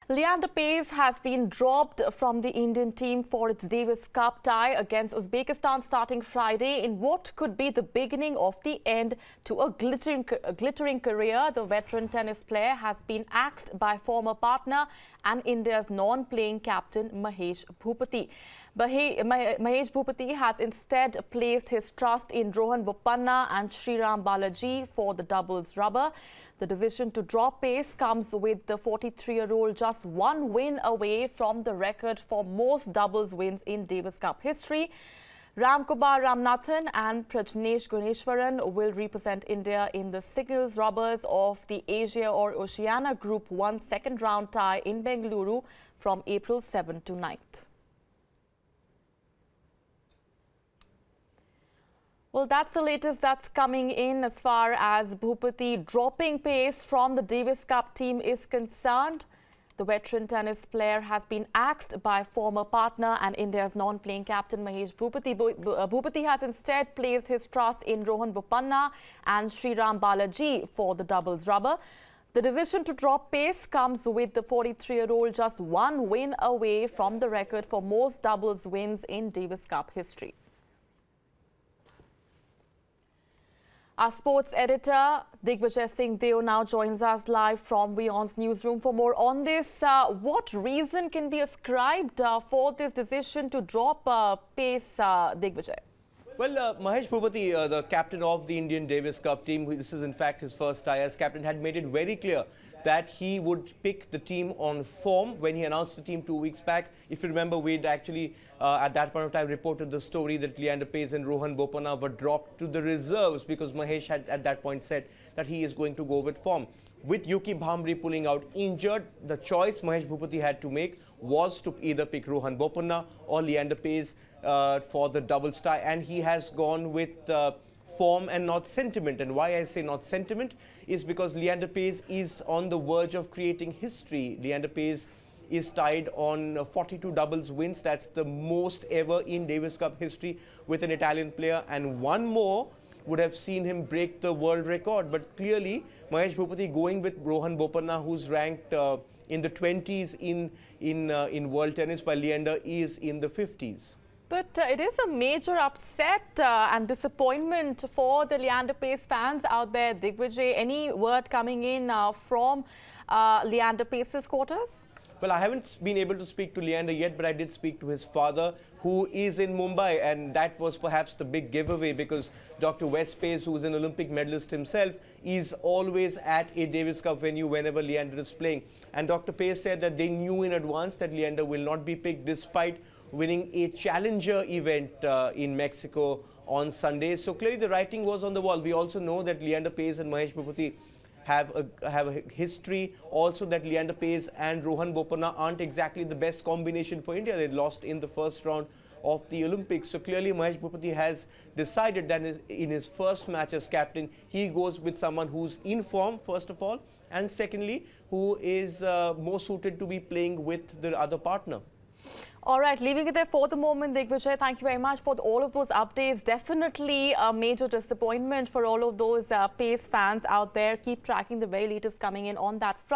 Leander Paes has been dropped from the Indian team for its Davis Cup tie against Uzbekistan starting Friday in what could be the beginning of the end to a glittering career. The veteran tennis player has been axed by former partner and India's non-playing captain Mahesh Bhupathi. Mahesh Bhupathi has instead placed his trust in Rohan Bopanna and Sriram Balaji for the doubles rubber. The decision to drop Paes comes with the 43-year-old just one win away from the record for most doubles wins in Davis Cup history. Ramkumar Ramanathan and Prajnesh Guneshwaran will represent India in the singles rubbers of the Asia or Oceania Group 1 second round tie in Bengaluru from April 7 to 9th. Well, that's the latest that's coming in as far as Bhupati dropping Paes from the Davis Cup team is concerned. The veteran tennis player has been axed by former partner and India's non-playing captain Mahesh Bhupathi. Bhupati has instead placed his trust in Rohan Bopanna and Sriram Balaji for the doubles rubber. The decision to drop Paes comes with the 43-year-old just one win away from the record for most doubles wins in Davis Cup history. Our sports editor, Digvijay Singh Deo, now joins us live from WION's newsroom for more on this. What reason can be ascribed for this decision to drop Paes, Digvijay? Well, Mahesh Bhupathi, the captain of the Indian Davis Cup team, this is in fact his first tie as captain, had made it very clear that he would pick the team on form when he announced the team 2 weeks back. If you remember, we'd actually at that point of time reported the story that Leander Paes and Rohan Bopanna were dropped to the reserves because Mahesh had at that point said that he is going to go with form. With Yuki Bhamri pulling out injured, the choice Mahesh Bhupathi had to make was to either pick Rohan Bopanna or Leander Paes for the doubles tie, and he has gone with form and not sentiment. And why I say not sentiment is because Leander Paes is on the verge of creating history. Leander Paes is tied on 42 doubles wins. That's the most ever in Davis Cup history with an Italian player, and one more would have seen him break the world record. But clearly, Mahesh Bhupathi going with Rohan Bopanna, who's ranked in the 20s in world tennis, while Leander is in the 50s. But it is a major upset and disappointment for the Leander Paes fans out there. Digvijay, any word coming in from Leander Paes' quarters? Well, I haven't been able to speak to Leander yet, but I did speak to his father, who is in Mumbai, and that was perhaps the big giveaway because Dr. Wes Paes, who is an Olympic medalist himself, is always at a Davis Cup venue whenever Leander is playing. And Dr. Paes said that they knew in advance that Leander will not be picked despite winning a challenger event in Mexico on Sunday. So clearly the writing was on the wall. We also know that Leander Paes and Mahesh Bhupathi have a history also, that Leander Paes and Rohan Bopanna aren't exactly the best combination for India. They lost in the first round of the Olympics. So clearly Mahesh Bhupathi has decided that in his first match as captain, he goes with someone who's in form, first of all, and secondly, who is more suited to be playing with the other partner. All right, leaving it there for the moment, Digvijay. Thank you very much for all of those updates. Definitely a major disappointment for all of those Paes fans out there. Keep tracking the very latest coming in on that front.